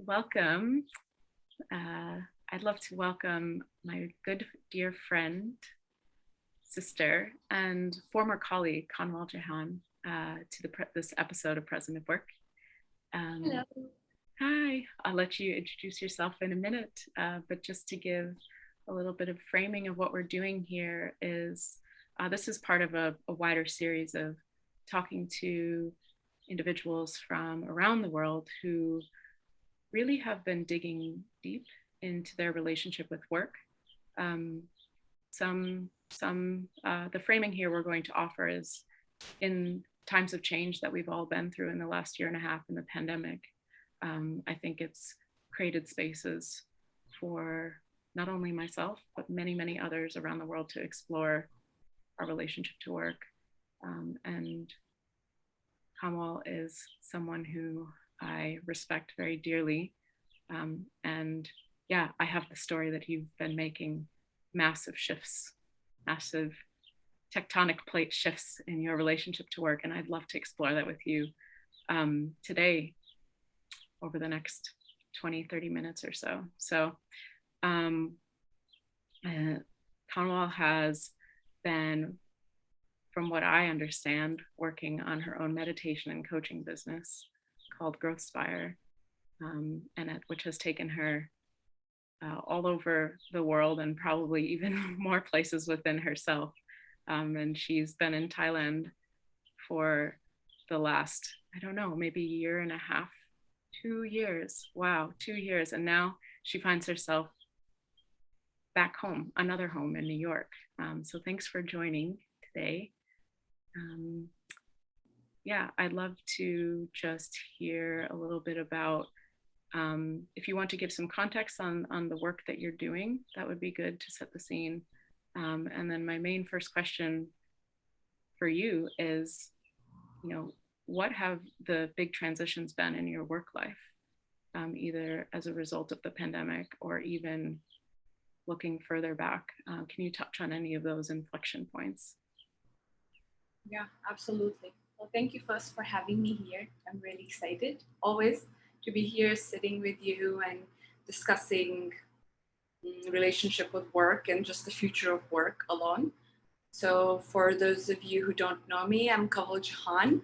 welcome. I'd love to welcome my good dear friend, sister, and former colleague, Kanwal Jehan, to this episode of Present at Work. Hello. Hi, I'll let you introduce yourself in a minute, but just to give a little bit of framing of what we're doing here is, this is part of a wider series of talking to individuals from around the world who really have been digging deep into their relationship with work. The framing here we're going to offer is in times of change that we've all been through in the last year and a half in the pandemic. I think it's created spaces for not only myself, but many, many others around the world to explore our relationship to work. And Kanwal is someone who I respect very dearly. And yeah, I have the story that you've been making massive shifts, massive tectonic plate shifts in your relationship to work. And I'd love to explore that with you today over the next 20, 30 minutes or so. So Kanwal has been, from what I understand, working on her own meditation and coaching business called Growth Spire, which has taken her all over the world and probably even more places within herself. And she's been in Thailand for the last, I don't know, maybe a year and a half, 2 years. Wow, 2 years. And now she finds herself back home, another home in New York. So thanks for joining today. Yeah, I'd love to just hear a little bit about, if you want to give some context on the work that you're doing, that would be good to set the scene. And then my main first question for you is, what have the big transitions been in your work life, either as a result of the pandemic or even looking further back? Can you touch on any of those inflection points? Yeah, absolutely. Well, thank you first for having me here. I'm really excited always to be here sitting with you and discussing relationship with work and just the future of work alone. So for those of you who don't know me, I'm Kanwal Jehan.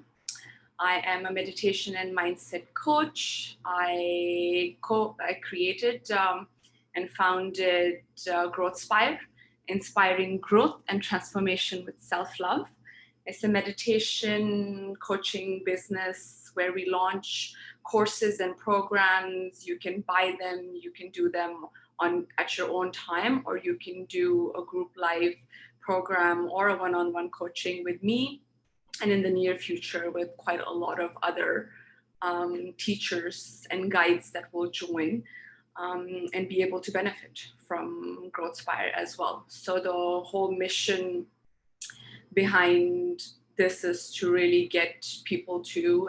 I am a meditation and mindset coach. I created and founded Growth Spire, inspiring growth and transformation with self-love. It's a meditation coaching business where we launch courses and programs. You can buy them, you can do them at your own time, or you can do a group live program or a one-on-one coaching with me, and in the near future with quite a lot of other teachers and guides that will join and be able to benefit from Growth Spire as well. So the whole mission behind this is to really get people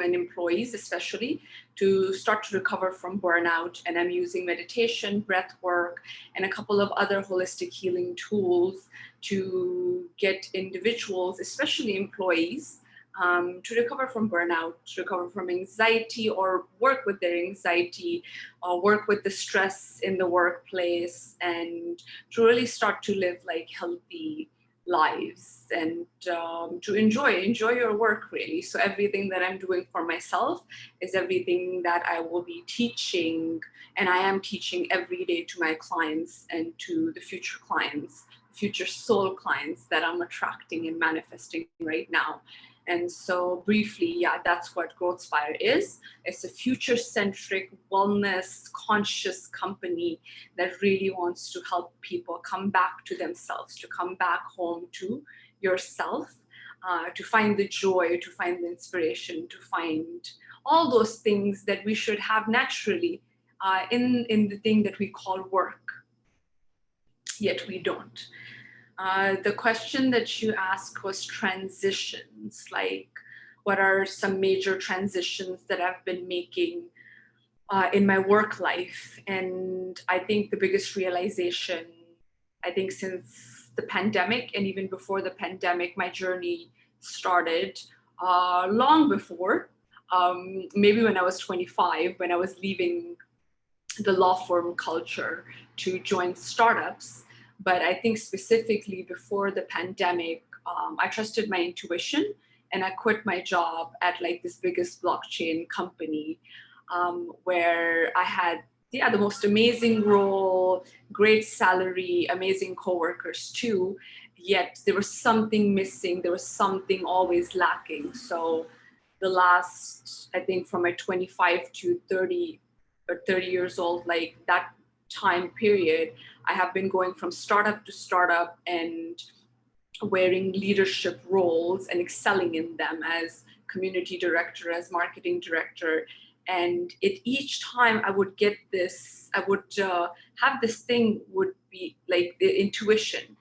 and employees especially, to start to recover from burnout. And I'm using meditation, breath work, and a couple of other holistic healing tools to get individuals, especially employees, to recover from burnout, to recover from anxiety, or work with their anxiety, work with the stress in the workplace, and to really start to live like healthy lives and to enjoy your work, really. So everything that I'm doing for myself is everything that I will be teaching, and I am teaching every day to my clients and to the future clients, future soul clients that I'm attracting and manifesting right now. And so briefly, yeah, that's what Growth Spire is. It's a future-centric, wellness-conscious company that really wants to help people come back to themselves, to come back home to yourself, to find the joy, to find the inspiration, to find all those things that we should have naturally in the thing that we call work, yet we don't. The question that you asked was transitions, like what are some major transitions that I've been making in my work life. And I think the biggest realization, I think since the pandemic and even before the pandemic, my journey started long before, maybe when I was 25, when I was leaving the law firm culture to join startups. But I think specifically before the pandemic, I trusted my intuition and I quit my job at like this biggest blockchain company, where I had, yeah, the most amazing role, great salary, amazing coworkers too. Yet there was something missing. There was something always lacking. So the last, I think from my 25 to 30 or 30 years old, like that time period, I have been going from startup to startup and wearing leadership roles and excelling in them as community director, as marketing director. And it each time I would get this, I would have this thing would be like the intuition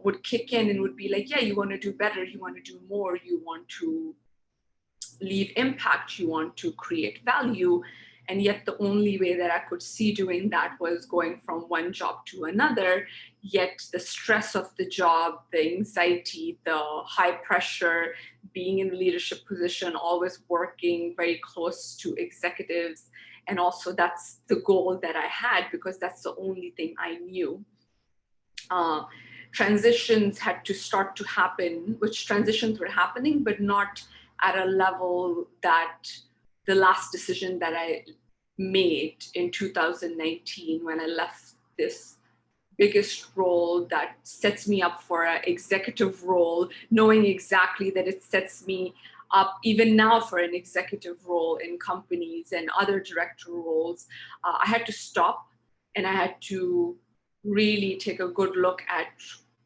would kick in and would be like, yeah, you want to do better, you want to do more, you want to leave impact, you want to create value. And yet the only way that I could see doing that was going from one job to another. Yet the stress of the job, the anxiety, the high pressure, being in the leadership position, always working very close to executives. And also that's the goal that I had because that's the only thing I knew. Transitions had to start to happen, which transitions were happening, but not at a level that the last decision that I made in 2019 when I left this biggest role that sets me up for an executive role, knowing exactly that it sets me up even now for an executive role in companies and other director roles. I had to stop and I had to really take a good look at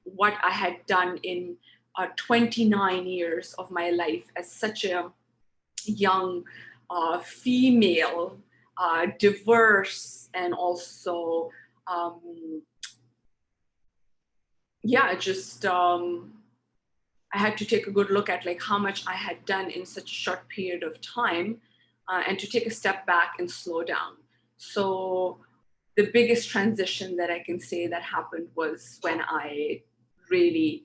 what I had done in 29 years of my life as such a young female, diverse, and also, yeah, just I had to take a good look at like how much I had done in such a short period of time, and to take a step back and slow down. So the biggest transition that I can say that happened was when I really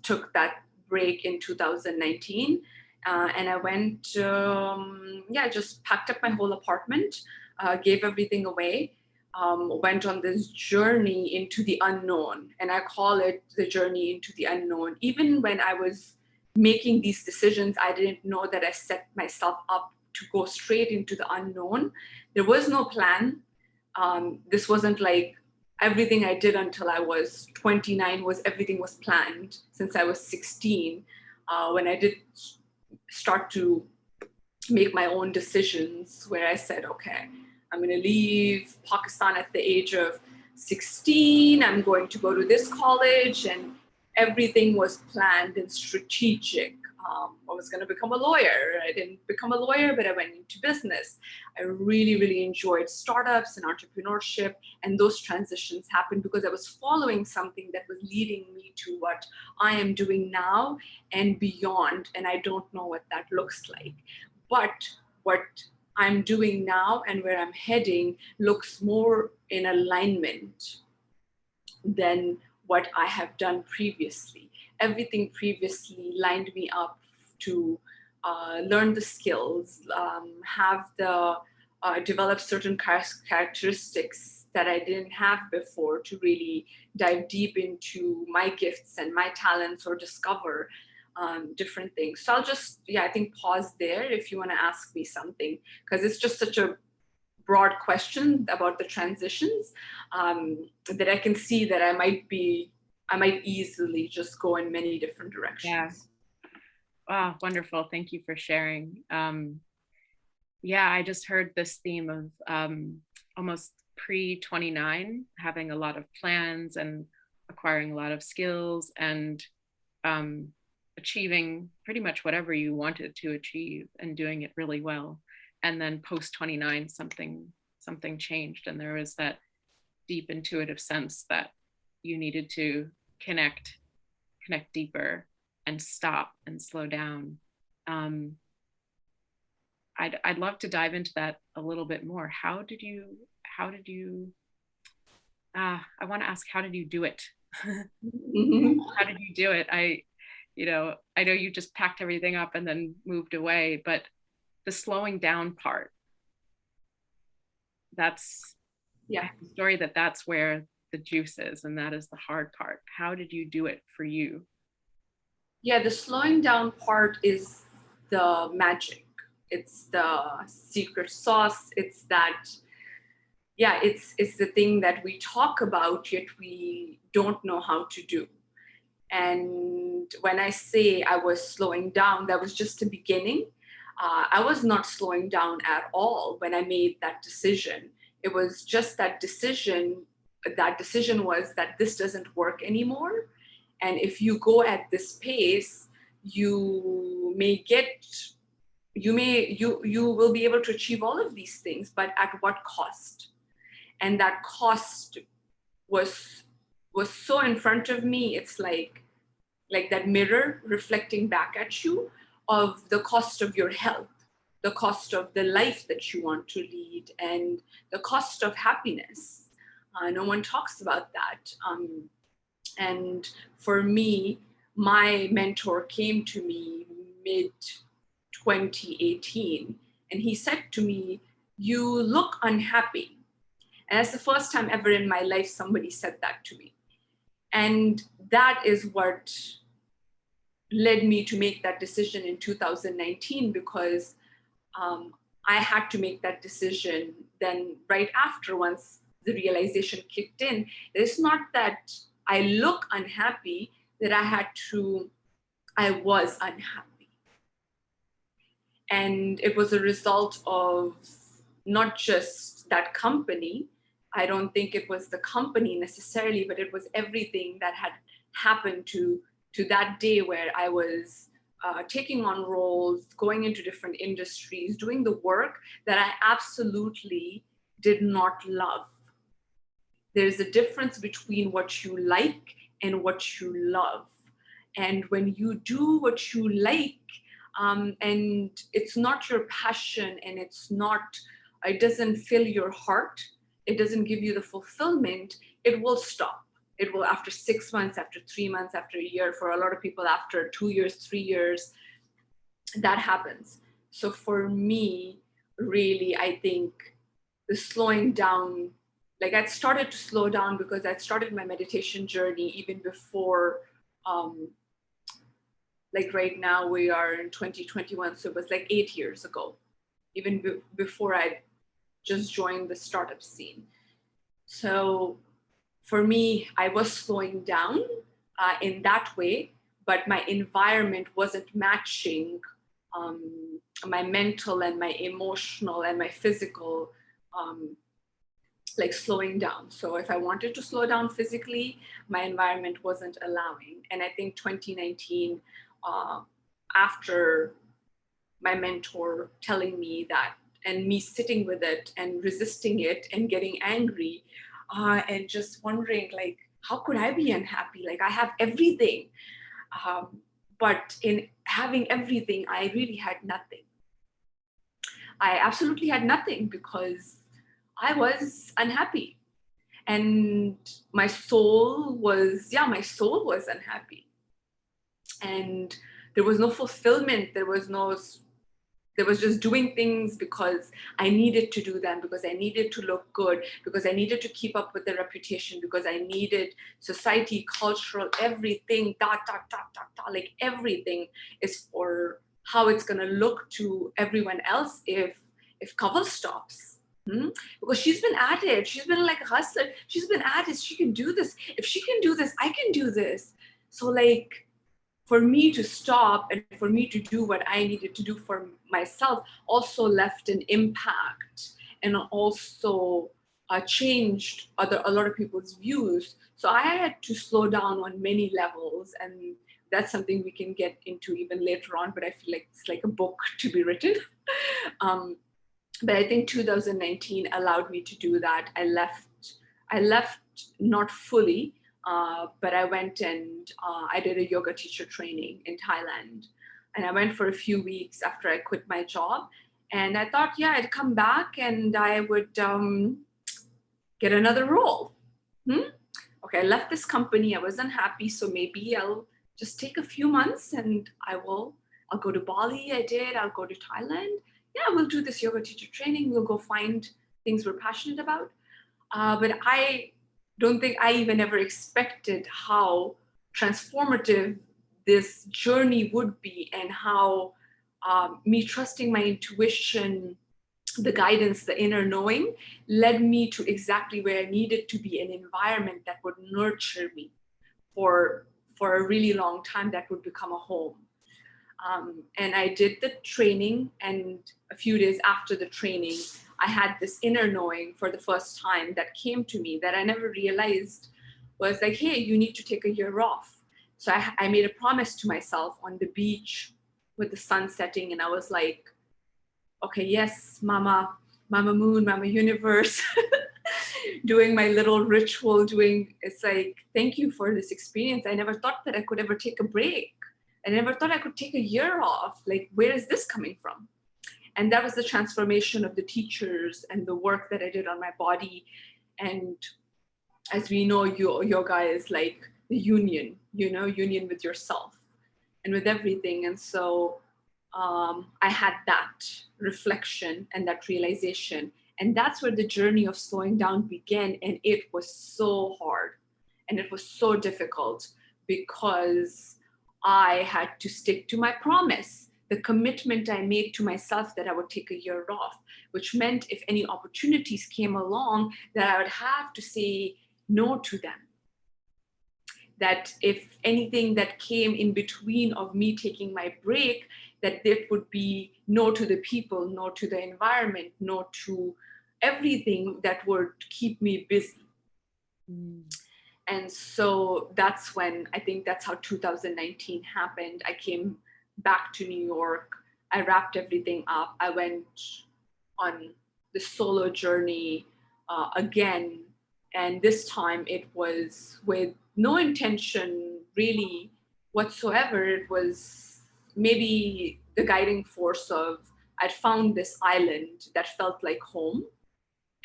took that break in 2019. And I went, yeah, just packed up my whole apartment, gave everything away, went on this journey into the unknown. And I call it the journey into the unknown. Even when I was making these decisions, I didn't know that I set myself up to go straight into the unknown. There was no plan. This wasn't like everything I did until I was 29 was everything was planned since I was 16. When I did start to make my own decisions where I said, okay, I'm going to leave Pakistan at the age of 16. I'm going to go to this college, and everything was planned and strategic. I was going to become a lawyer. I didn't become a lawyer, but I went into business. I really, really enjoyed startups and entrepreneurship, and those transitions happened because I was following something that was leading me to what I am doing now and beyond, and I don't know what that looks like. But what I'm doing now and where I'm heading looks more in alignment than what I have done previously. Everything previously lined me up to learn the skills, have the develop certain characteristics that I didn't have before to really dive deep into my gifts and my talents or discover different things. So I'll just, yeah, I think pause there if you want to ask me something, because it's just such a broad question about the transitions, that I can see that I might easily just go in many different Yeah. directions. Wow, wonderful. Thank you for sharing. Yeah, I just heard this theme of almost pre 29, having a lot of plans and acquiring a lot of skills and achieving pretty much whatever you wanted to achieve and doing it really well. And then post 29, something changed, and there was that deep intuitive sense that you needed to connect deeper and stop and slow down. Um, I'd love to dive into that a little bit more. How did you, I want to ask, how did you do it? Mm-hmm. How did you do it? I know you just packed everything up and then moved away, but the slowing down part, that's Yeah. the story, that's where the juice is, and that is the hard part. How did you do it for you? Yeah, the slowing down part is the magic. It's the secret sauce. It's that, yeah, it's the thing that we talk about, yet we don't know how to do. And when I say I was slowing down, that was just a beginning. I was not slowing down at all when I made that decision. It was just that decision. That decision was that this doesn't work anymore. And if you go at this pace, you may get, you will be able to achieve all of these things, but at what cost? And that cost was was so in front of me. It's like that mirror reflecting back at you of the cost of your health, the cost of the life that you want to lead, and the cost of happiness. No one talks about that. And for me, my mentor came to me mid 2018, and he said to me, "You look unhappy." And that's the first time ever in my life somebody said that to me. And that is what led me to make that decision in 2019, because I had to make that decision then right after, once the realization kicked in. It's not that I look unhappy, that I was unhappy. And it was a result of not just that company. I don't think it was the company necessarily, but it was everything that had happened to that day where I was taking on roles, going into different industries, doing the work that I absolutely did not love. There's a difference between what you like and what you love. And when you do what you like, and it's not your passion, and it doesn't fill your heart, it doesn't give you the fulfillment, it will stop. It will, after 6 months, after 3 months, after a year, for a lot of people, after 2 years, 3 years, that happens. So for me, really, I think the slowing down, like I'd started to slow down because I'd started my meditation journey even before, like right now we are in 2021, so it was like 8 years ago, even before I just joined the startup scene. So for me, I was slowing down in that way, but my environment wasn't matching my mental and my emotional and my physical, like slowing down. So if I wanted to slow down physically, my environment wasn't allowing. And I think 2019, after my mentor telling me that, and me sitting with it and resisting it and getting angry, and just wondering, like, how could I be unhappy? Like, I have everything. But in having everything, I really had nothing. I absolutely had nothing because I was unhappy. And my soul was, yeah, my soul was unhappy. And there was no fulfillment. There was just doing things because I needed to do them, because I needed to look good, because I needed to keep up with the reputation, because I needed society, cultural, everything, like everything is for how it's gonna look to everyone else if Kanwal stops. Because she's been at it, she's been like a hustler, she's been at it, she can do this. If she can do this, I can do this. So like, for me to stop and for me to do what I needed to do for myself also left an impact, and also changed a lot of people's views. So I had to slow down on many levels, and that's something we can get into even later on, but I feel like it's like a book to be written. But I think 2019 allowed me to do that. I left not fully, but I went and I did a yoga teacher training in Thailand. And I went for a few weeks after I quit my job. And I thought, yeah, I'd come back and I would get another role. Okay, I left this company. I was unhappy. So maybe I'll just take a few months and I'll go to Bali. I'll go to Thailand. Yeah, we'll do this yoga teacher training. We'll go find things we're passionate about. But I don't think I even ever expected how transformative this journey would be, and how me trusting my intuition, the guidance, the inner knowing, led me to exactly where I needed to be, an environment that would nurture me for a really long time, that would become a home. And I did the training, and a few days after the training, I had this inner knowing for the first time that came to me that I never realized was like, hey, you need to take a year off. So I made a promise to myself on the beach with the sun setting, and I was like, okay, yes, Mama, Mama Moon, Mama Universe, doing my little ritual, it's like, thank you for this experience. I never thought that I could ever take a break. I never thought I could take a year off. Like, where is this coming from? And that was the transformation of the teachers and the work that I did on my body. And as we know, yoga is like the union, union with yourself and with everything. And so I had that reflection and that realization. And that's where the journey of slowing down began. And it was so hard and it was so difficult, because I had to stick to my promise, the commitment I made to myself that I would take a year off, which meant if any opportunities came along, that I would have to say no to them. That if anything that came in between of me taking my break, that it would be no to the people, no to the environment, no to everything that would keep me busy. And so that's when, I think that's how 2019 happened. I came back to New York. I wrapped everything up. I went on the solo journey again. And this time it was with no intention really whatsoever. It was maybe the guiding force of, I'd found this island that felt like home,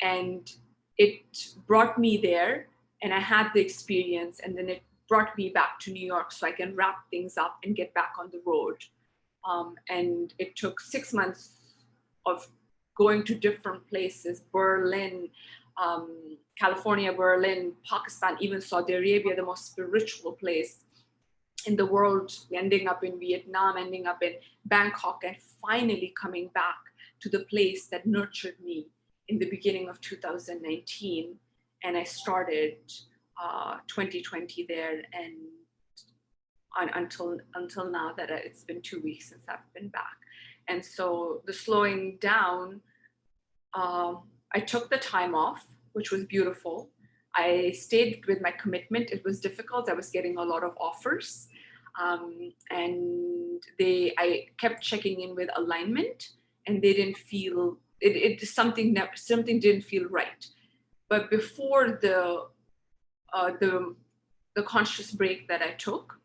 and it brought me there, and I had the experience, and then it brought me back to New York so I can wrap things up and get back on the road. And it took 6 months of going to different places: Berlin, California, Berlin, Pakistan, even Saudi Arabia, the most spiritual place in the world, ending up in Vietnam, ending up in Bangkok, and finally coming back to the place that nurtured me in the beginning of 2019. And I started 2020 there, and until now that it's been 2 weeks since I've been back. And so the slowing down, I took the time off, which was beautiful. I stayed with my commitment. It was difficult. I was getting a lot of offers. And I kept checking in with alignment, and they didn't feel it. Something didn't feel right. But before the conscious break that I took,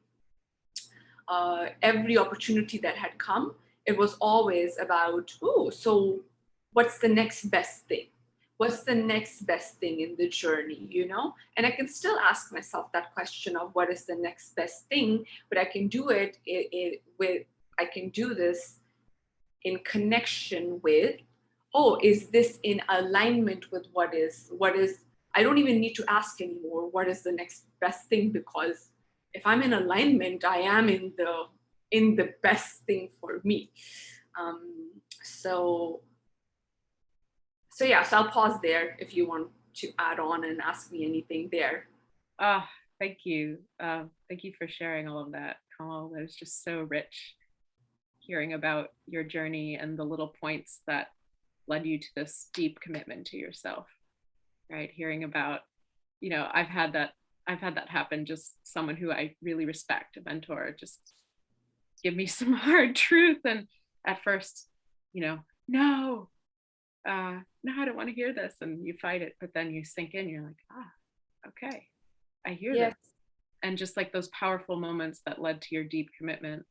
every opportunity that had come, it was always about, oh, so what's the next best thing? What's the next best thing in the journey, And I can still ask myself that question of what is the next best thing, but I can do it I can do this in connection with, oh, is this in alignment with what is, I don't even need to ask anymore, what is the next best thing? Because if I'm in alignment, I am in the best thing for me. So yeah, so I'll pause there if you want to add on and ask me anything there. Thank you. Thank you for sharing all of that, Kanwal. That was just so rich, hearing about your journey and the little points that led you to this deep commitment to yourself, right? Hearing about, I've had that happen. Just someone who I really respect, a mentor, just give me some hard truth. And at first, no, I don't want to hear this. And you fight it, but then you sink in, you're like, okay, I hear this. And just like those powerful moments that led to your deep commitment.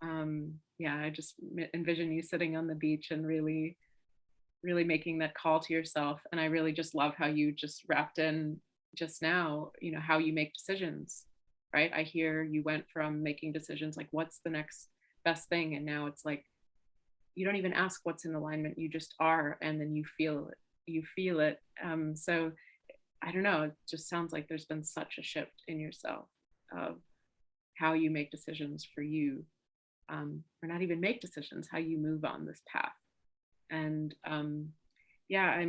I just envision you sitting on the beach and really, really making that call to yourself. And I really just love how you just wrapped in just now, how you make decisions, right? I hear you went from making decisions like, what's the next best thing? And now it's like, you don't even ask what's in alignment, you just are, and then you feel you feel it. So I don't know, it just sounds like there's been such a shift in yourself of how you make decisions for you, or not even make decisions, how you move on this path. And yeah,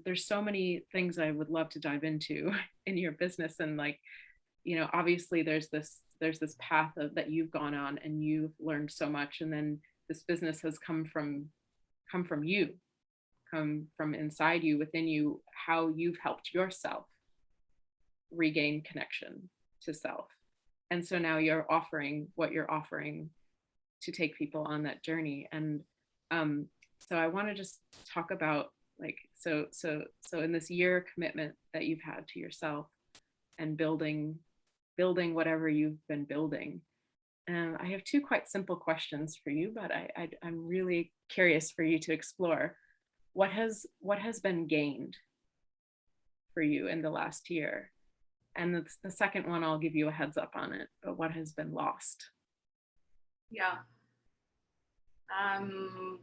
there's so many things I would love to dive into in your business. And like, you know, obviously there's this path that you've gone on and you've learned so much. And then this business has come from you, come from inside you, within you, how you've helped yourself regain connection to self. And so now you're offering what you're offering to take people on that journey. And so I want to just talk about like, so in this year commitment that you've had to yourself and building whatever you've been building. I have two quite simple questions for you, but I'm really curious for you to explore what has been gained for you in the last year. And the second one, I'll give you a heads up on it, but what has been lost? Yeah.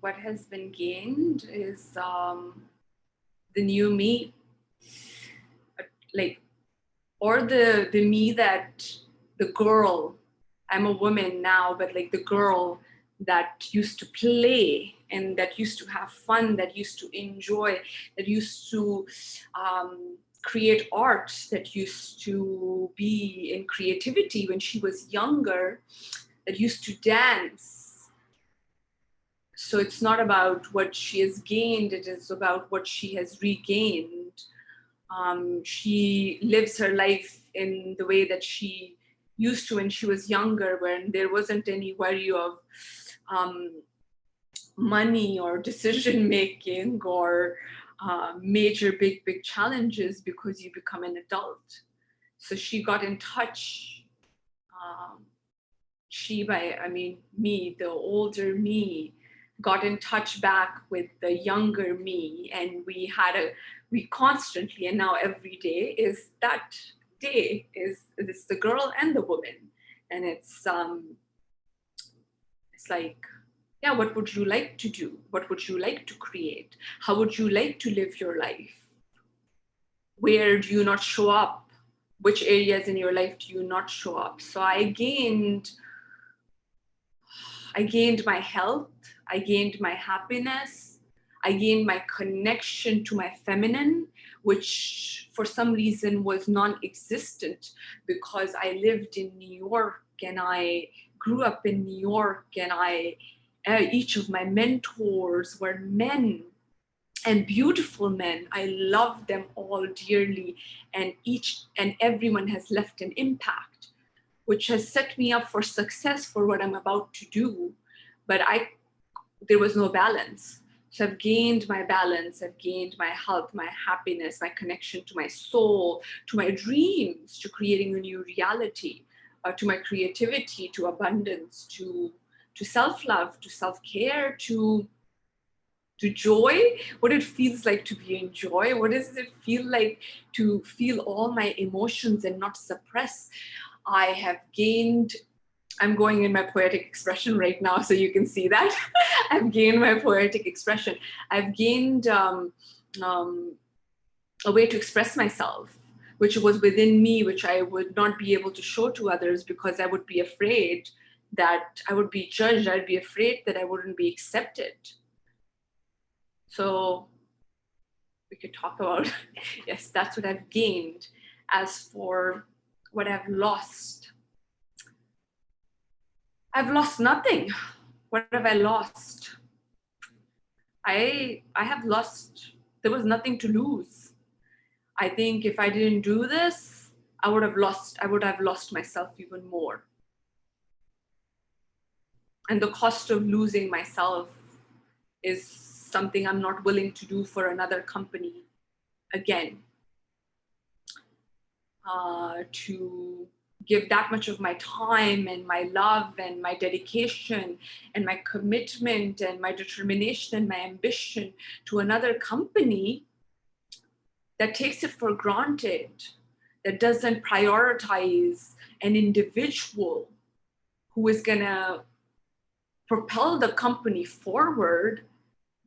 What has been gained is the new me, like, or the me that the girl, I'm a woman now, but like the girl that used to play and that used to have fun, that used to enjoy, that used to create art, that used to be in creativity when she was younger, that used to dance. So it's not about what she has gained, it is about what she has regained. She lives her life in the way that she used to when she was younger, when there wasn't any worry of money or decision making or major big challenges because you become an adult. So she got in touch. Me, the older me, got in touch back with the younger me, and we constantly, and now every day is that day, is it's the girl and the woman. And it's like, yeah, what would you like to do? What would you like to create? How would you like to live your life? Where do you not show up? Which areas in your life do you not show up? So I gained my health, I gained my happiness, I gained my connection to my feminine, which for some reason was non-existent because I lived in New York and I grew up in New York, and each of my mentors were men, and beautiful men. I love them all dearly, and each and everyone has left an impact, which has set me up for success for what I'm about to do. But there was no balance. So I've gained my balance, I've gained my health, my happiness, my connection to my soul, to my dreams, to creating a new reality, to my creativity, to abundance, to self-love, to self-care, to joy, what it feels like to be in joy, what does it feel like to feel all my emotions and not suppress. I have gained, I'm going in my poetic expression right now, so you can see that. I've gained my poetic expression. I've gained a way to express myself, which was within me, which I would not be able to show to others because I would be afraid that I would be judged. I'd be afraid that I wouldn't be accepted. So we could talk about, yes, that's what I've gained. As for what I've lost nothing. What have I lost? I have lost, there was nothing to lose. I think if I didn't do this, I would have lost myself even more. And the cost of losing myself is something I'm not willing to do for another company again. To give that much of my time and my love and my dedication and my commitment and my determination and my ambition to another company that takes it for granted, that doesn't prioritize an individual who is gonna propel the company forward,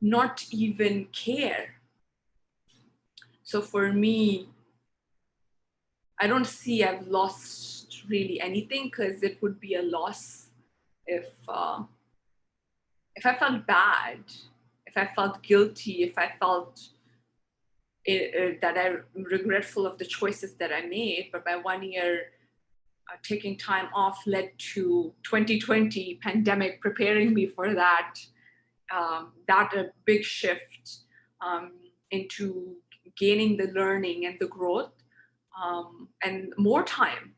not even care. So for me, I don't see I've lost really anything, because it would be a loss if I felt bad, if I felt guilty, if I felt that I'm regretful of the choices that I made. But my 1 year taking time off led to 2020 pandemic preparing me for that. That a big shift into gaining the learning and the growth, and more time.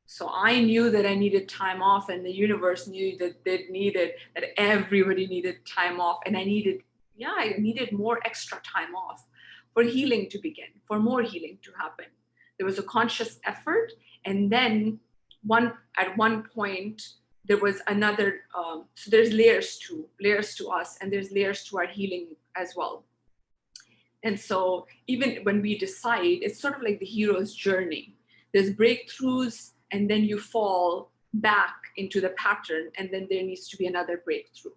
So I knew that I needed time off, and the universe knew that that everybody needed time off. And I needed more extra time off for healing to begin, for more healing to happen. There was a conscious effort. And then at one point, there was another, so there's layers to us, and there's layers to our healing as well. And so even when we decide, it's sort of like the hero's journey. There's breakthroughs, and then you fall back into the pattern, and then there needs to be another breakthrough.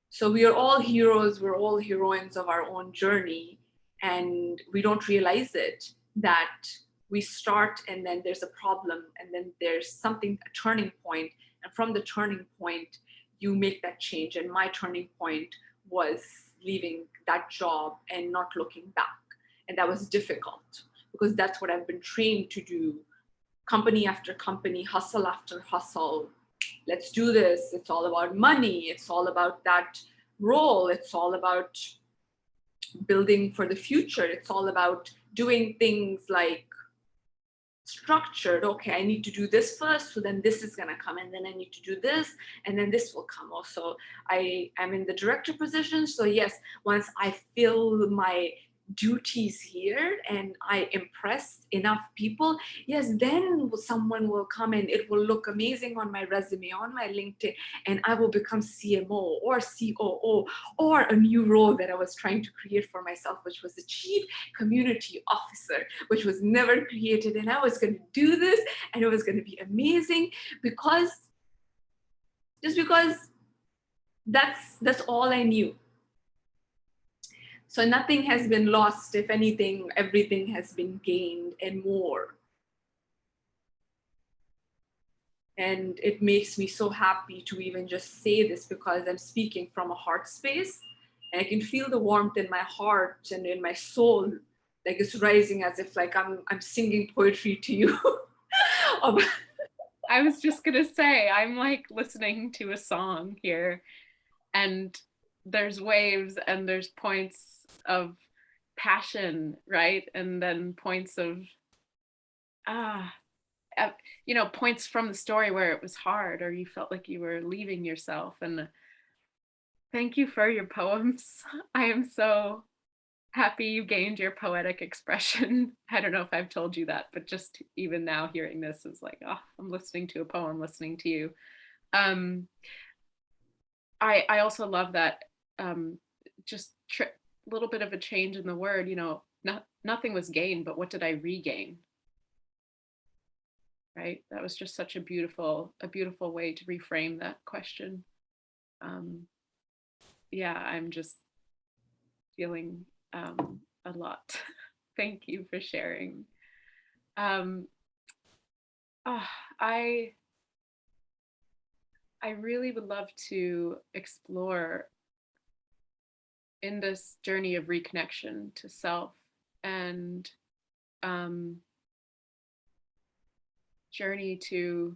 So we are all heroes, we're all heroines of our own journey, and we don't realize it, that we start and then there's a problem, and then there's something, a turning point, and from the turning point, you make that change. And my turning point was leaving that job and not looking back. And that was difficult, because that's what I've been trained to do. Company after company, hustle after hustle. Let's do this. It's all about money. It's all about that role. It's all about building for the future. It's all about doing things like structured. Okay, I need to do this first, so then this is going to come, and then I need to do this, and then this will come. Also, I am in the director position, so yes, once I fill my duties here and I impress enough people, yes, then someone will come and it will look amazing on my resume, on my LinkedIn, and I will become CMO or COO, or a new role that I was trying to create for myself, which was the Chief Community Officer, which was never created. And I was going to do this, and it was going to be amazing, because that's all I knew. So nothing has been lost. If anything, everything has been gained and more. And it makes me so happy to even just say this, because I'm speaking from a heart space, and I can feel the warmth in my heart and in my soul, like it's rising, as if like I'm singing poetry to you. I was just gonna say, I'm like listening to a song here, and there's waves and there's points of passion, right? And then points of points from the story where it was hard, or you felt like you were leaving yourself. And thank you for your poems. I am so happy you gained your poetic expression. I don't know if I've told you that, but just even now hearing this is like, oh, I'm listening to a poem, listening to you. I also love that just a little bit of a change in the word, nothing was gained, but what did I regain? Right? That was just such a beautiful way to reframe that question. Yeah, I'm just feeling a lot. Thank you for sharing. I really would love to explore in this journey of reconnection to self, and journey to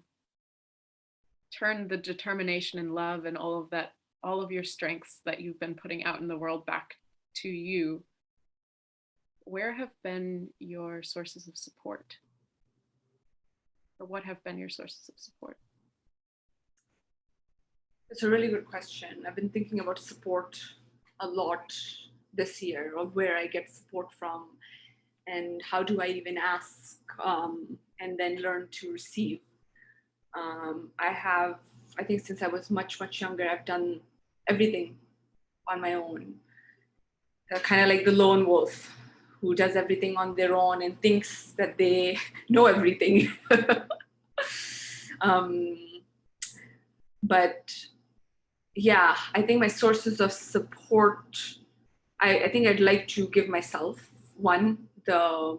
turn the determination and love and all of that, all of your strengths that you've been putting out in the world back to you. Where have been your sources of support? Or what have been your sources of support? It's a really good question. I've been thinking about support a lot this year, of where I get support from, and how do I even ask, and then learn to receive. I think since I was much, much younger, I've done everything on my own. Kind of like the lone wolf who does everything on their own and thinks that they know everything. But yeah, I think my sources of support, I think I'd like to give myself one, that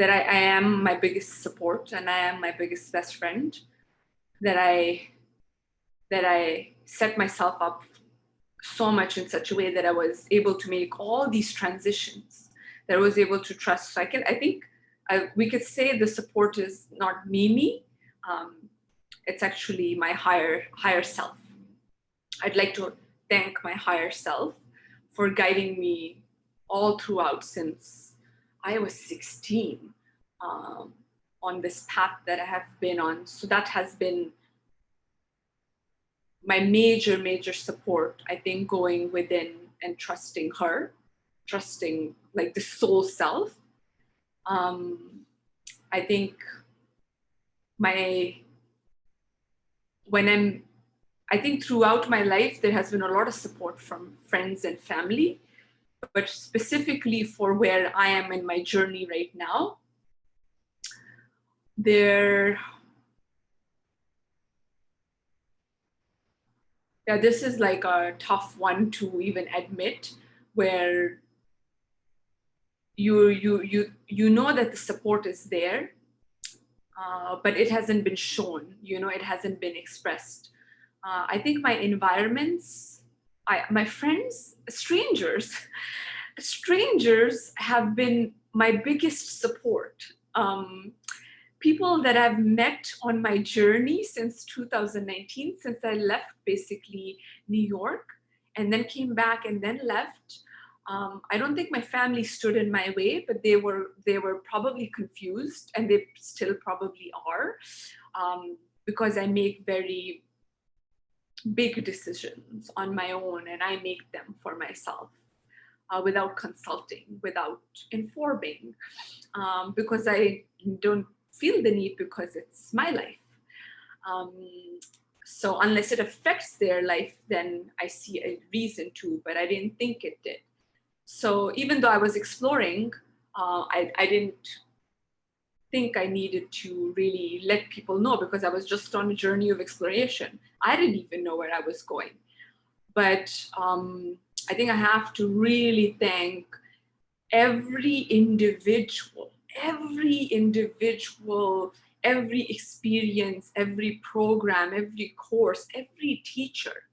I am my biggest support and I am my biggest best friend, that I set myself up so much in such a way that I was able to make all these transitions, that I was able to trust. So we could say the support is not me. It's actually my higher self. I'd like to thank my higher self for guiding me all throughout since I was 16, on this path that I have been on. So that has been my major support, I think, going within and trusting her, trusting like the soul self. I think I think throughout my life, there has been a lot of support from friends and family, but specifically for where I am in my journey right now, this is like a tough one to even admit, where you know that the support is there, but it hasn't been shown, it hasn't been expressed. I think my environments, my friends, strangers have been my biggest support. People that I've met on my journey since 2019, since I left basically New York and then came back and then left. I don't think my family stood in my way, but they were probably confused, and they still probably are, because I make very big decisions on my own, and I make them for myself, without consulting, without informing, because I don't feel the need, because it's my life. So unless it affects their life, then I see a reason to, but I didn't think it did. So even though I was exploring, I didn't think I needed to really let people know, because I was just on a journey of exploration. I didn't even know where I was going. But I think I have to really thank every individual, every experience, every program, every course, every teacher,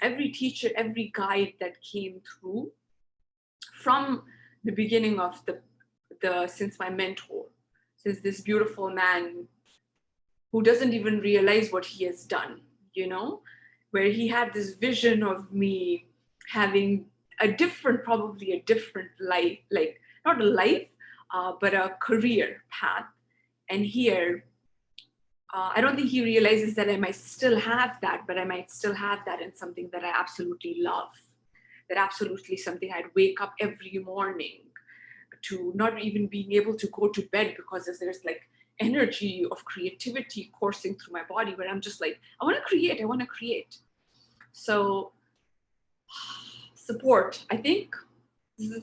every guide that came through from the beginning of since my mentor, since this beautiful man who doesn't even realize what he has done, where he had this vision of me having probably a different life, like not a life, but a career path. And here, I don't think he realizes that I might still have that, but I might still have that in something that I absolutely love. That absolutely something I'd wake up every morning to, not even being able to go to bed, because there's like energy of creativity coursing through my body, where I'm just like, I want to create. So support, I think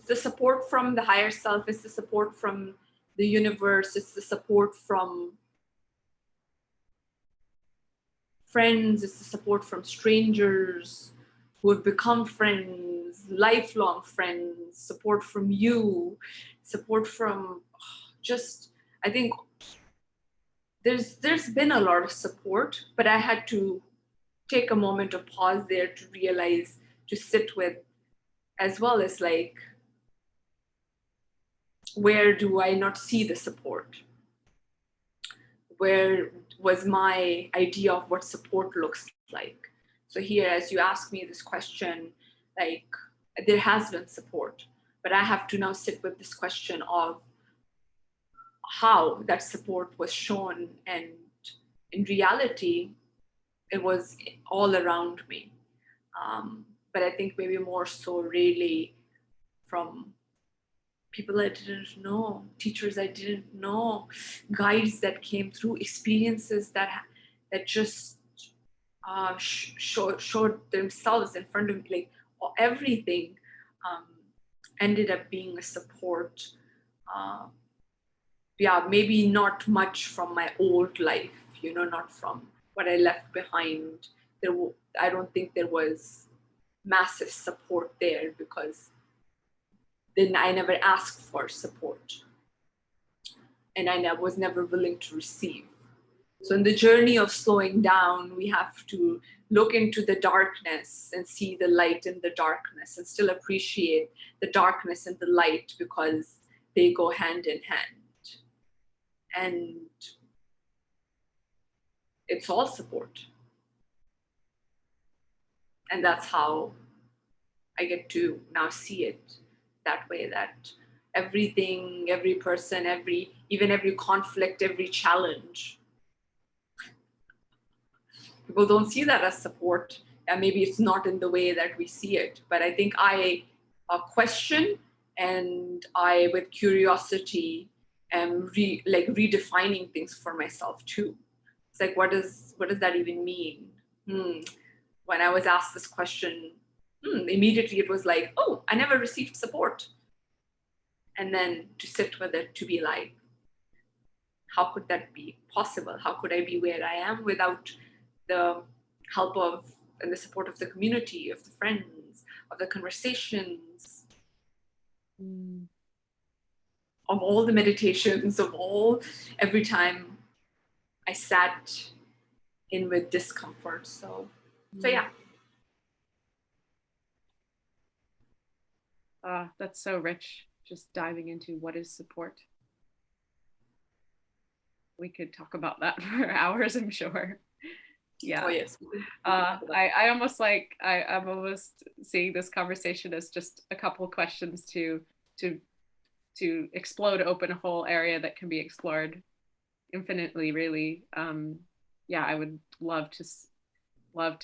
the support from the higher self, is the support from the universe, it's the support from friends, it's the support from strangers who have become friends, lifelong friends, support from you, support from just, I think there's been a lot of support, but I had to take a moment of pause there to realize, to sit with, as well as like, where do I not see the support? Where was my idea of what support looks like? So here, as you ask me this question, like, there has been support, but I have to now sit with this question of how that support was shown, and in reality, it was all around me. But I think maybe more so really from people I didn't know, teachers I didn't know, guides that came through, experiences that just showed themselves in front of me, like everything ended up being a support. Maybe not much from my old life, not from what I left behind. I don't think there was massive support there, because then I never asked for support, and I was never willing to receive. So in the journey of slowing down, we have to look into the darkness and see the light in the darkness, and still appreciate the darkness and the light, because they go hand in hand. And it's all support. And that's how I get to now see it that way, that everything, every person, even every conflict, every challenge, people don't see that as support. And maybe it's not in the way that we see it. But I think I question, and I, with curiosity, am redefining things for myself too. It's like, what does that even mean? When I was asked this question, immediately it was like, oh, I never received support. And then to sit with it, to be like, how could that be possible? How could I be where I am without the help of and the support of the community, of the friends, of the conversations, of all the meditations, every time I sat in with discomfort. So yeah. That's so rich, just diving into what is support. We could talk about that for hours, I'm sure. Yeah. Oh, yes. I almost I'm almost seeing this conversation as just a couple of questions to explode open a whole area that can be explored infinitely, really. Yeah, I would love to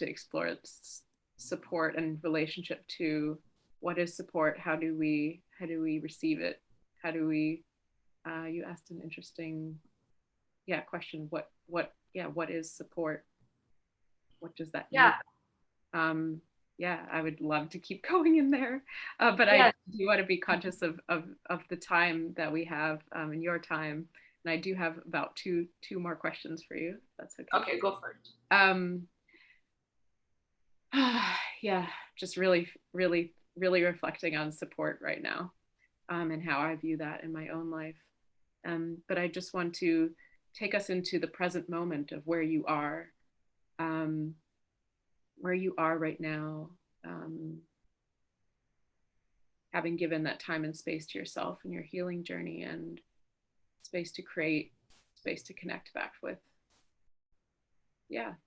explore support and relationship to what is support. How do we receive it? How do we you asked an interesting question. What is support? What does that mean? I would love to keep going in there, but I do want to be conscious of the time that we have, and your time, and I do have about two more questions for you. That's okay. Okay, go for it. Just really reflecting on support right now, and how I view that in my own life. But I just want to take us into the present moment of where you are right now, having given that time and space to yourself in your healing journey, and space to create, space to connect back with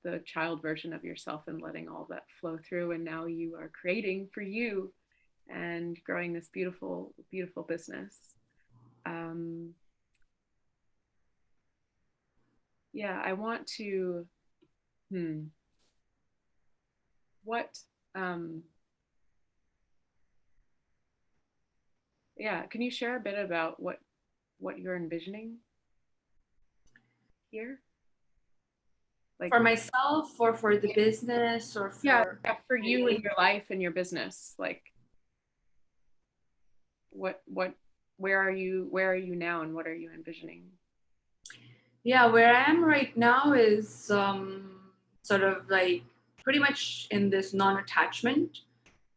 the child version of yourself, and letting all that flow through. And now you are creating for you and growing this beautiful business. I want to can you share a bit about what you're envisioning here? Like for myself, or for the business, or for you in your life and your business, like where are you now, and what are you envisioning? Where I am right now is sort of like pretty much in this non-attachment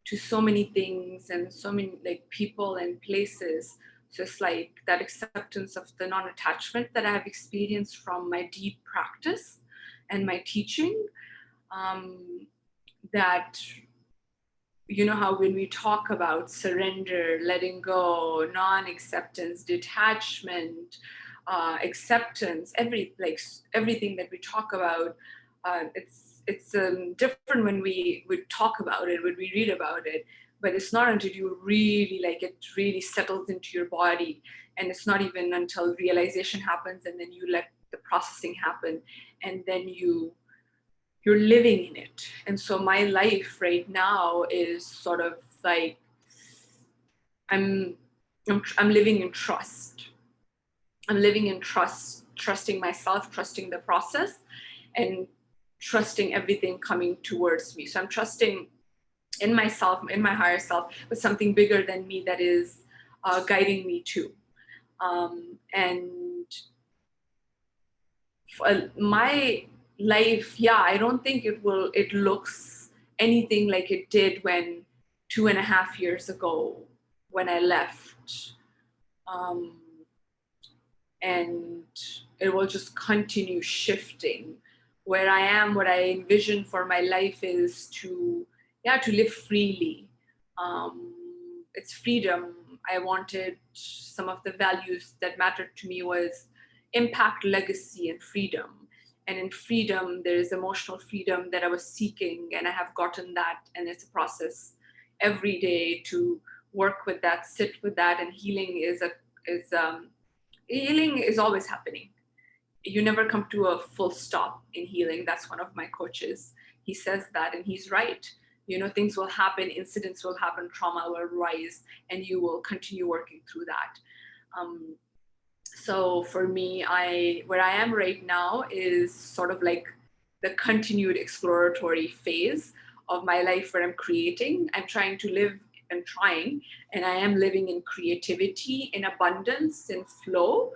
to so many things and so many like people and places. Just like that acceptance of the non-attachment that I have experienced from my deep practice and my teaching, that, you know, how when we talk about surrender, letting go, non-acceptance, detachment, acceptance, everything that we talk about, it's different when we talk about it, when we read about it, but it's not until you really it really settles into your body, and it's not even until realization happens, and then you let the processing happen, and then you're living in it. And so my life right now is sort of like I'm living in trust. I'm living in trust, trusting myself, trusting the process, and trusting everything coming towards me. So I'm trusting in myself, in my higher self, with something bigger than me that is guiding me too. And my life, I don't think it looks anything like it did when 2.5 years ago when I left. Um, and it will just continue shifting. Where I am, what I envision for my life is to, yeah, to live freely. Um, it's freedom. I wanted some of the values that mattered to me was impact, legacy, and freedom. And in freedom, there is emotional freedom that I was seeking, and I have gotten that. And it's a process every day to work with that, sit with that, and is healing is always happening. You never come to a full stop in healing. That's one of my coaches. He says that, and he's right. Things will happen, incidents will happen, trauma will rise, and you will continue working through that. Um, so for me, where I am right now is sort of like the continued exploratory phase of my life where I'm creating. I'm trying to live and trying, and I am living in creativity, in abundance, in flow,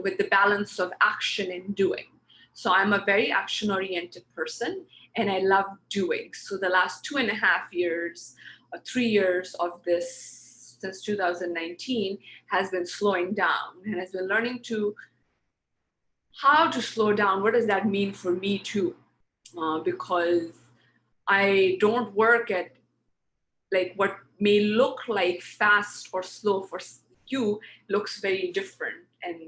with the balance of action and doing. So I'm a very action oriented person, and I love doing. So the last 2.5 years, 3 years of this, since 2019, has been slowing down, and has been learning to how to slow down. What does that mean for me too? Because I don't work at like what may look like fast or slow for you looks very different and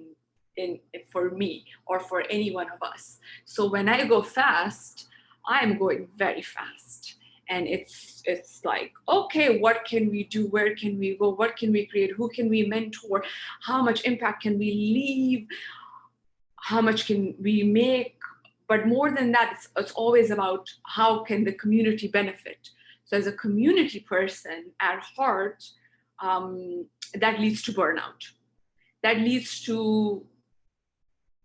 in for me or for any one of us. So when I go fast, I am going very fast. And it's like, okay, what can we do? Where can we go? What can we create? Who can we mentor? How much impact can we leave? How much can we make? But more than that, it's always about how can the community benefit. So as a community person at heart, that leads to burnout. That leads to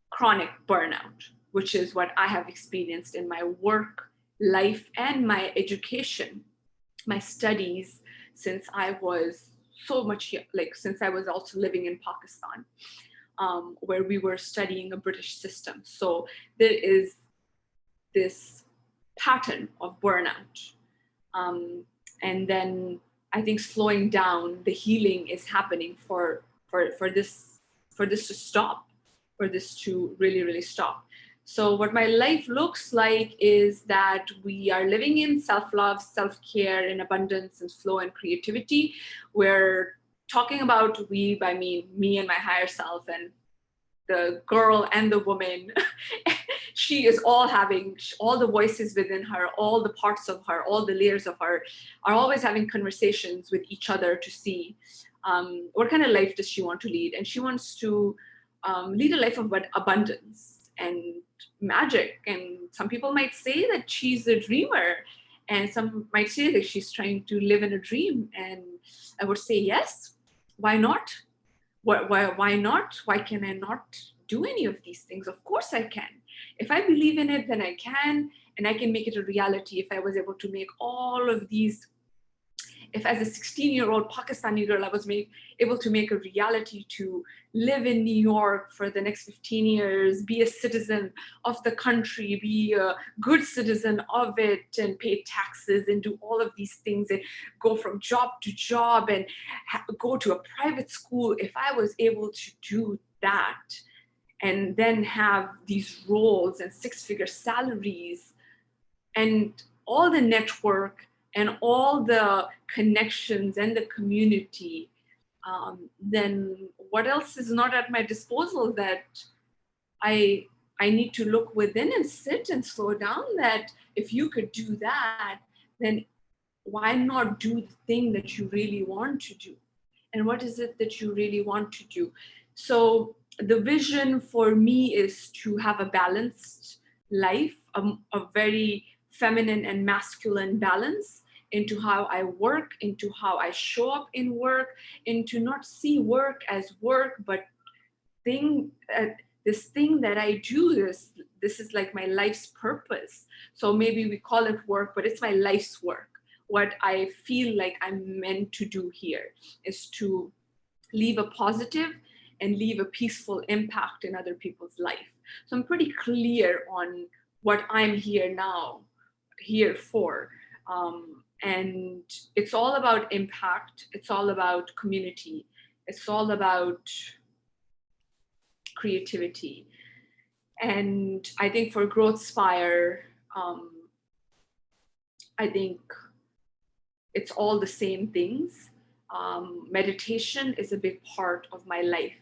chronic burnout, which is what I have experienced in my work life and my education, my studies, since I was so much like since I was also living in Pakistan, where we were studying a British system. So there is this pattern of burnout. And then I think slowing down, the healing is happening for this to stop, for this to really, really stop. So what my life looks like is that we are living in self-love, self-care, in abundance and flow and creativity. We're talking about we by me and my higher self, and the girl and the woman. She is all having all the voices within her, all the parts of her, all the layers of her are always having conversations with each other to see what kind of life does she want to lead. And she wants to lead a life of abundance and magic. And some people might say that she's a dreamer, and some might say that she's trying to live in a dream. And I would say, yes, why not? Why not? Why can I not do any of these things? Of course I can. If I believe in it, then I can, and I can make it a reality. If I was able to make all of these, if as a 16-year-old Pakistani girl, I was able to make a reality to live in New York for the next 15 years, be a citizen of the country, be a good citizen of it, and pay taxes and do all of these things and go from job to job and go to a private school. If I was able to do that and then have these roles and six-figure salaries and all the network and all the connections and the community, then what else is not at my disposal that I need to look within and sit and slow down? That if you could do that, then why not do the thing that you really want to do? And what is it that you really want to do? So the vision for me is to have a balanced life, a very feminine and masculine balance into how I work, into how I show up in work, into not see work as work, but this thing that I do, this is like my life's purpose. So maybe we call it work, but it's my life's work. What I feel like I'm meant to do here is to leave a positive and leave a peaceful impact in other people's life. So I'm pretty clear on what I'm here now, here for. And it's all about impact. It's all about community. It's all about creativity. And I think for Growth Spire, I think it's all the same things. Meditation is a big part of my life.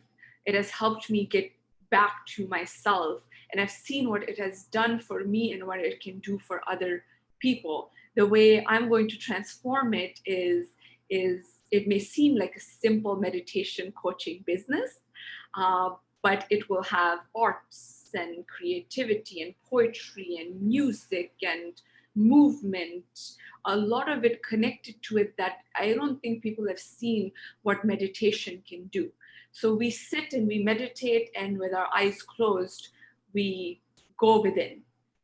It has helped me get back to myself, and I've seen what it has done for me and what it can do for other people. The way I'm going to transform it is it may seem like a simple meditation coaching business, uh, but it will have arts and creativity and poetry and music and movement, a lot of it connected to it that I don't think people have seen what meditation can do. So we sit and we meditate, and with our eyes closed, we go within.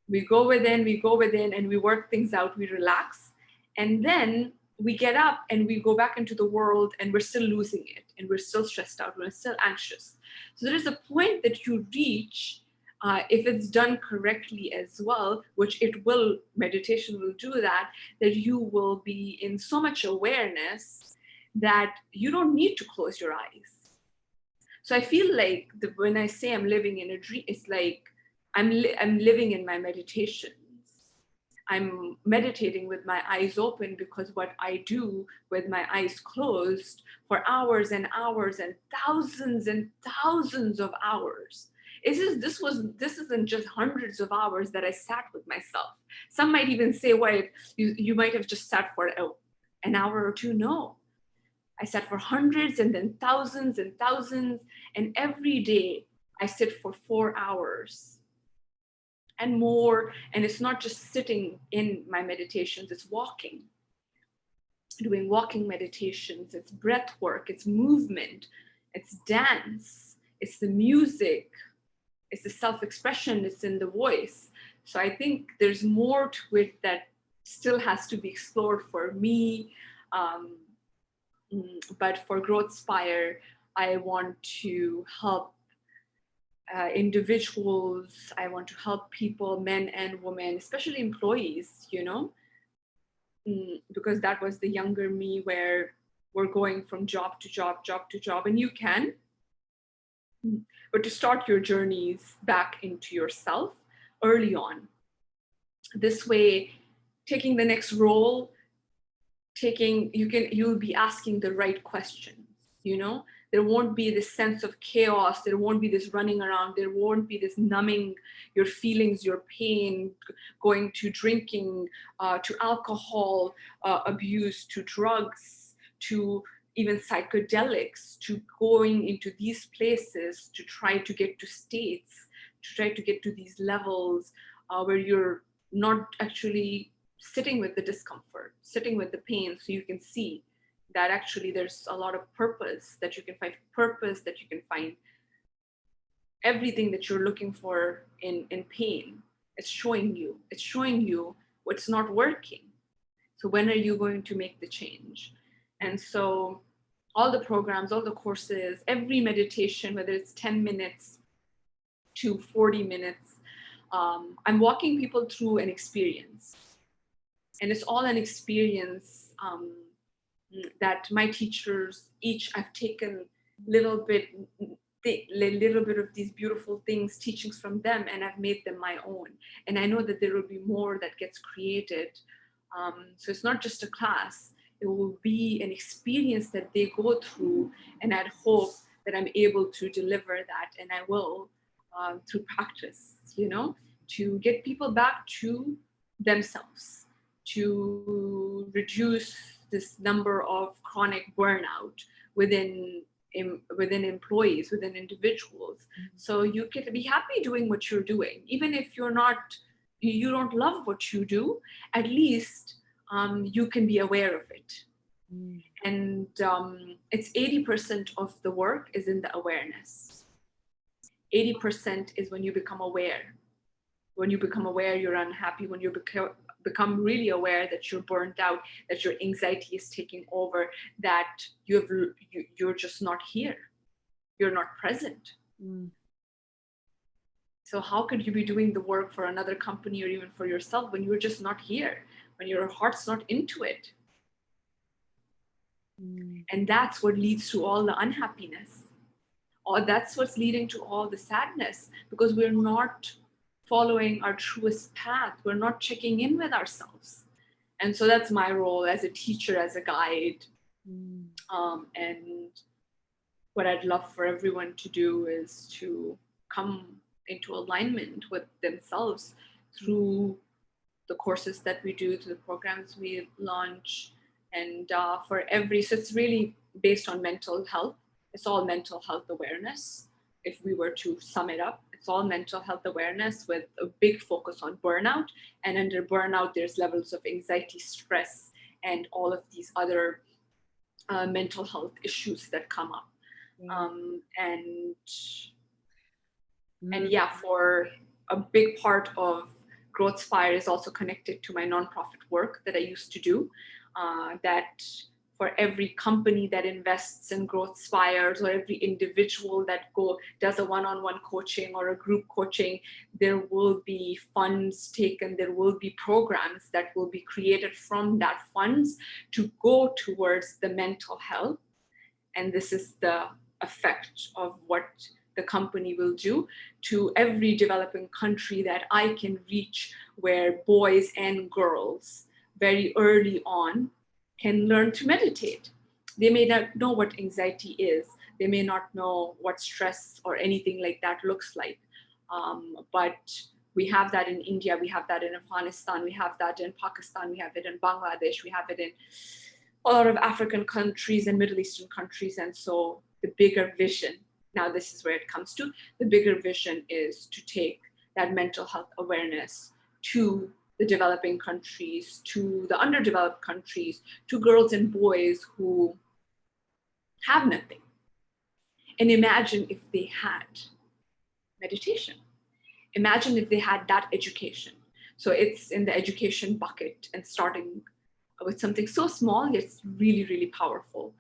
We go within, we go within, and we work things out, we relax. And then we get up and we go back into the world, and we're still losing it, and we're still stressed out, we're still anxious. So there is a point that you reach, if it's done correctly as well, which it will, meditation will do that, that you will be in so much awareness that you don't need to close your eyes. So I feel like when I say I'm living in a dream, it's like I'm living in my meditations. I'm meditating with my eyes open, because what I do with my eyes closed for hours and hours and thousands of hours. This isn't just hundreds of hours that I sat with myself. Some might even say, wait, you might have just sat for an hour or two. No, I sat for hundreds and then thousands and thousands. And every day I sit for 4 hours and more. And it's not just sitting in my meditations, it's walking, doing walking meditations, it's breath work, it's movement, it's dance, it's the music, it's the self-expression, it's in the voice. So I think there's more to it that still has to be explored for me. But for Growth Spire, I want to help individuals. I want to help people, men and women, especially employees, because that was the younger me, where we're going from job to job, job to job, and you can. But to start your journeys back into yourself early on. This way, taking the next role, you'll be asking the right questions, There won't be this sense of chaos, there won't be this running around, there won't be this numbing your feelings, your pain, going to drinking, to alcohol abuse, to drugs, to even psychedelics, to going into these places to try to get to states, to try to get to these levels where you're not actually sitting with the discomfort, sitting with the pain, so you can see that actually there's a lot of purpose, that you can find everything that you're looking for in pain. It's showing you what's not working. So when are you going to make the change? And so all the programs, all the courses, every meditation, whether it's 10 minutes to 40 minutes, I'm walking people through an experience. And it's all an experience that my teachers each have taken little bit of these beautiful things, teachings from them, and I've made them my own. And I know that there will be more that gets created. So it's not just a class, it will be an experience that they go through, and I'd hope that I'm able to deliver that, and I will, through practice, to get people back to themselves, to reduce this number of chronic burnout within employees, within individuals. So you can be happy doing what you're doing, even if you don't love what you do. At least you can be aware of it. And it's 80% of the work is in the awareness. 80% is when you become aware. When you become aware, you're unhappy. When you become really aware that you're burnt out, that your anxiety is taking over, that you're just not here. You're not present. So how could you be doing the work for another company or even for yourself when you're just not here, when your heart's not into it? And that's what leads to all the unhappiness, or that's what's leading to all the sadness, because we're not following our truest path. We're not checking in with ourselves. And so that's my role as a teacher, as a guide. And what I'd love for everyone to do is to come into alignment with themselves through the courses that we do, through the programs we launch. And for every, so it's really based on mental health. It's all mental health awareness. If we were to sum it up, it's all mental health awareness with a big focus on burnout. And under burnout, there's levels of anxiety, stress, and all of these other mental health issues that come up. And yeah, for a big part of Growth Spire is also connected to my nonprofit work that I used to do. That for every company that invests in Growth Spires, or every individual that does a one-on-one coaching or a group coaching, there will be funds taken, there will be programs that will be created from that funds to go towards the mental health. And this is the effect of what the company will do to every developing country that I can reach, where boys and girls very early on can learn to meditate. They may not know what anxiety is. They may not know what stress or anything like that looks like. But we have that in India, we have that in Afghanistan, we have that in Pakistan, we have it in Bangladesh, we have it in a lot of African countries and Middle Eastern countries. And so the bigger vision, now this is where it comes to, the bigger vision is to take that mental health awareness to the developing countries, to the underdeveloped countries, to girls and boys who have nothing. And imagine if they had meditation. Imagine if they had that education. So it's in the education bucket, and starting with something so small, yet really, really powerful.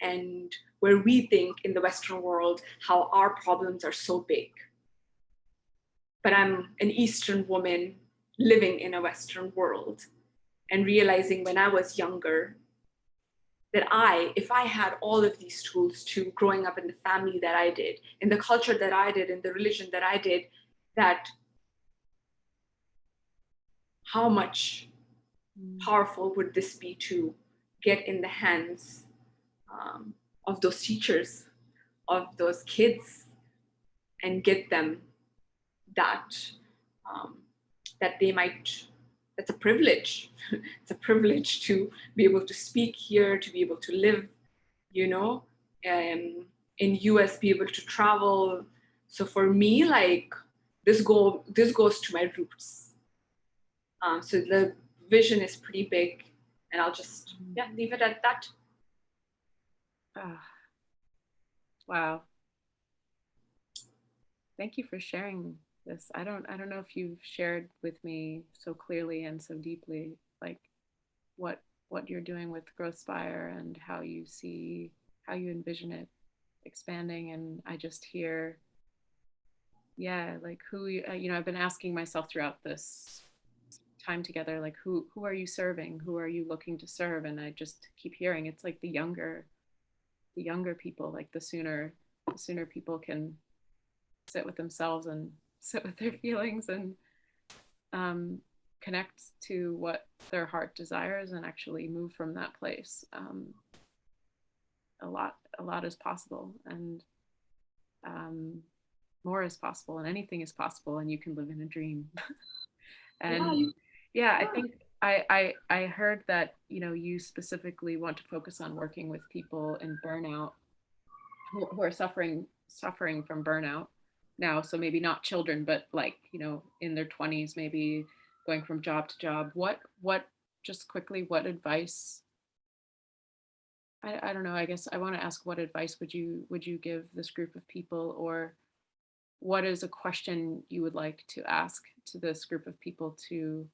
And where we think in the Western world how our problems are so big. But I'm an Eastern woman living in a Western world, and realizing when I was younger that if I had all of these tools too, growing up in the family that I did, in the culture that I did, in the religion that I did, that how much powerful would this be to get in the hands of those teachers, of those kids, and get them that that they might, that's a privilege. It's a privilege to be able to speak here, to be able to live, in US, be able to travel. So for me, like, this goes to my roots. So the vision is pretty big, and I'll just leave it at that. Wow. Thank you for sharing this. I don't know if you've shared with me so clearly and so deeply, like what you're doing with Growth Spire and how you envision it expanding. And I just hear, like I've been asking myself throughout this time together, like who are you serving? Who are you looking to serve? And I just keep hearing it's like the younger people, like the sooner people can sit with themselves and sit with their feelings and connect to what their heart desires and actually move from that place. A lot is possible, and more is possible, and anything is possible, and you can live in a dream. And I think I heard that you specifically want to focus on working with people in burnout who are suffering from burnout now. So maybe not children, but like in their 20s, maybe going from job to job. What just quickly, what advice, I don't know, I guess I want to ask, what advice would you give this group of people, or what is a question you would like to ask to this group of people to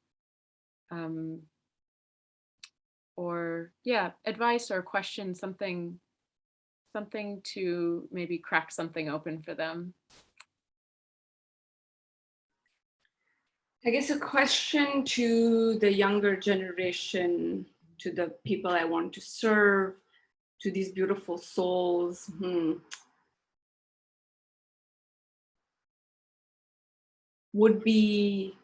or advice or question, something to maybe crack something open for them? I guess a question to the younger generation, to the people I want to serve, to these beautiful souls. Would be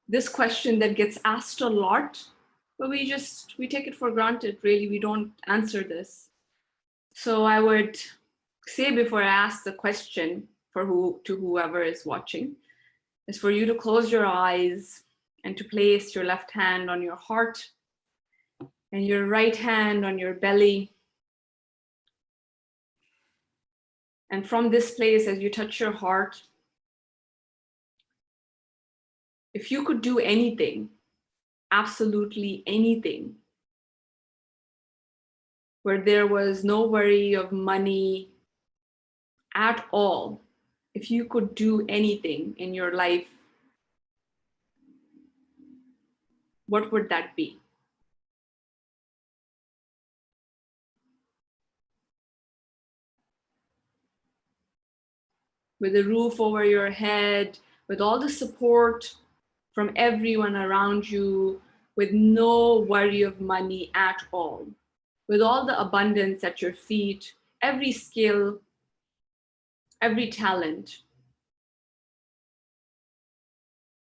this question that gets asked a lot, but we take it for granted. Really, we don't answer this. So I would say, before I ask the question to whoever is watching, is for you to close your eyes and to place your left hand on your heart and your right hand on your belly. And from this place, as you touch your heart, if you could do anything, absolutely anything, where there was no worry of money at all, if you could do anything in your life, what would that be? With a roof over your head, with all the support from everyone around you, with no worry of money at all, with all the abundance at your feet, every skill, every talent.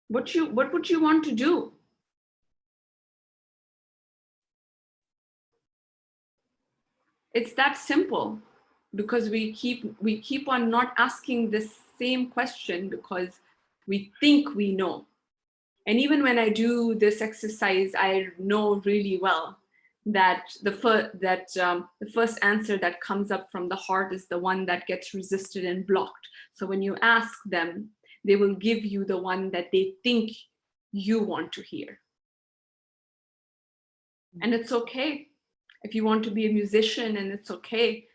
What would you want to do? It's that simple, because we keep on not asking this same question because we think we know. And even when I do this exercise, I know really well that the first answer that comes up from the heart is the one that gets resisted and blocked. So when you ask them, they will give you the one that they think you want to hear. And it's okay if you want to be a musician, and it's okay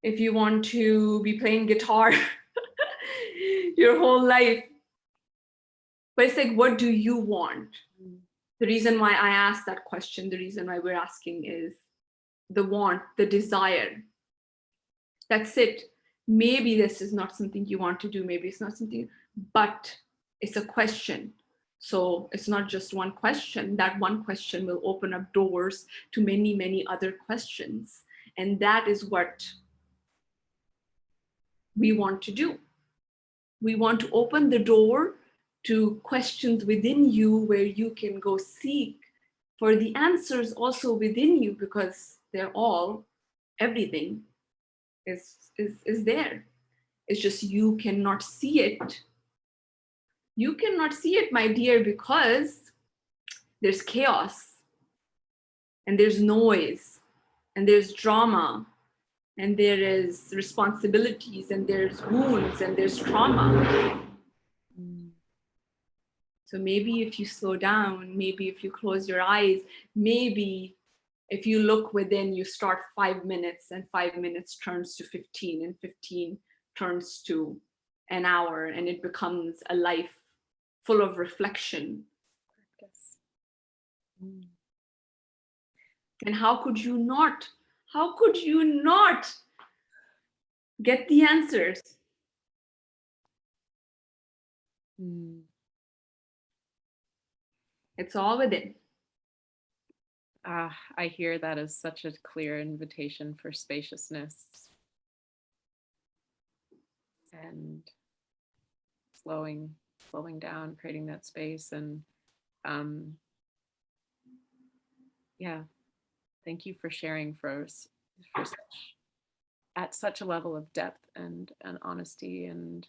if you want to be playing guitar your whole life. But it's like, what do you want? The reason why I asked that question, the reason why we're asking, is the want, the desire. That's it. Maybe this is not something you want to do. Maybe it's not something, but it's a question. So it's not just one question. That one question will open up doors to many, many other questions. And that is what we want to do. We want to open the door to questions within you, where you can go seek for the answers also within you, because they're all, everything is there. It's just you cannot see it. You cannot see it, my dear, because there's chaos, and there's noise, and there's drama, and there is responsibilities, and there's wounds, and there's trauma. So maybe if you slow down, maybe if you close your eyes, maybe if you look within, you start 5 minutes, and 5 minutes turns to 15, and 15 turns to an hour, and it becomes a life full of reflection. Practice. And how could you not get the answers? It's all within. I hear that as such a clear invitation for spaciousness and slowing down, creating that space. And yeah, thank you for sharing at such a level of depth and honesty. And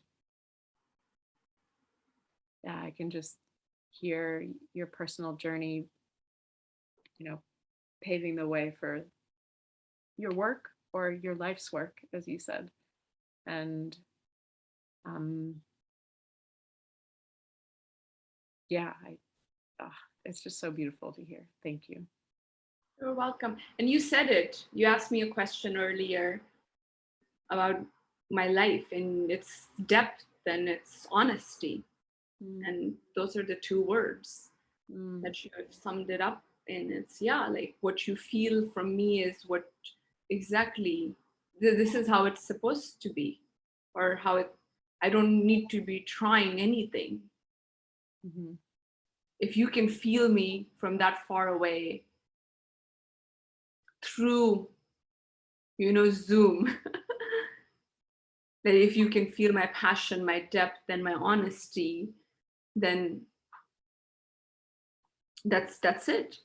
yeah, I can just hear your personal journey, paving the way for your work, or your life's work, as you said. And yeah, it's just so beautiful to hear. Thank you. You're welcome. And you said it. You asked me a question earlier about my life, and its depth and its honesty. And those are the two words that you have summed it up in. It's, yeah, like what you feel from me is what exactly, this is how it's supposed to be, or how I don't need to be trying anything. Mm-hmm. If you can feel me from that far away through, Zoom, that if you can feel my passion, my depth, and my honesty, then that's it.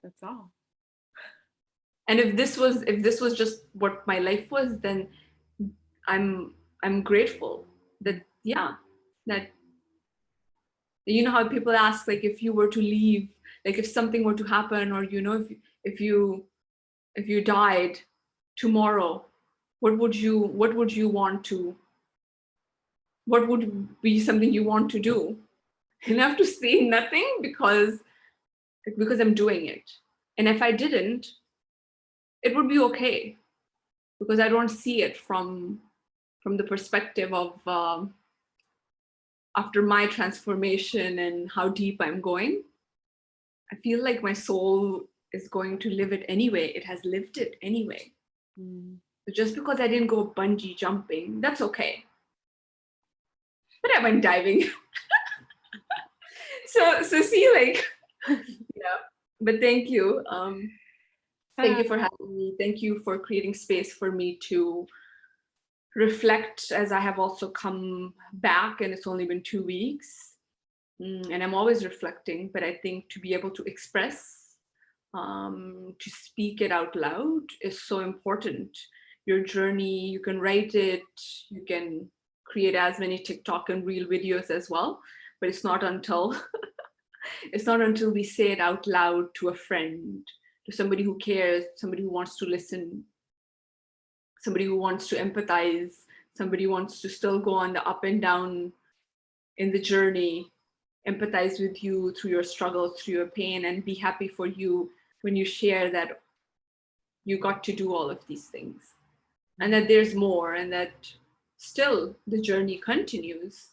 That's all. And if this was just what my life was, then I'm grateful that, yeah, that, how people ask, like, if you were to leave, like if something were to happen, or if you died tomorrow, what would you want to, what would be something you want to do? And I have to say nothing, because I'm doing it. And if I didn't, it would be okay, because I don't see it from the perspective of, after my transformation and how deep I'm going. I feel like my soul is going to live it anyway. It has lived it anyway. Mm. So just because I didn't go bungee jumping, that's okay. But I went diving. So see, like, yeah. But thank you. Thank you for having me. Thank you for creating space for me to reflect, as I have also come back, and it's only been 2 weeks. And I'm always reflecting, but I think to be able to express, to speak it out loud is so important. Your journey, you can write it, you can create as many TikTok and Reel videos as well, but it's not until we say it out loud to a friend, to somebody who cares, somebody who wants to listen, somebody who wants to empathize, somebody who wants to still go on the up and down in the journey, empathize with you through your struggles, through your pain, and be happy for you when you share that you got to do all of these things, and that there's more, and that still the journey continues.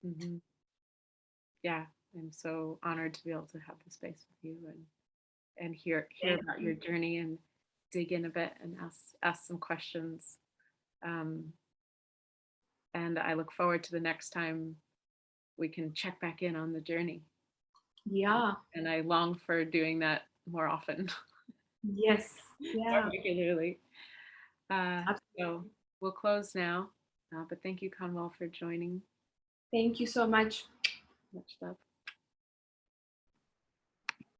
Mm-hmm. Yeah, I'm so honored to be able to have the space with you and hear about your journey and dig in a bit and ask some questions. And I look forward to the next time we can check back in on the journey. Yeah. And I long for doing that more often. Yes. Yeah. More regularly. Absolutely. So we'll close now. But thank you, Kanwal, for joining. Thank you so much. Much love.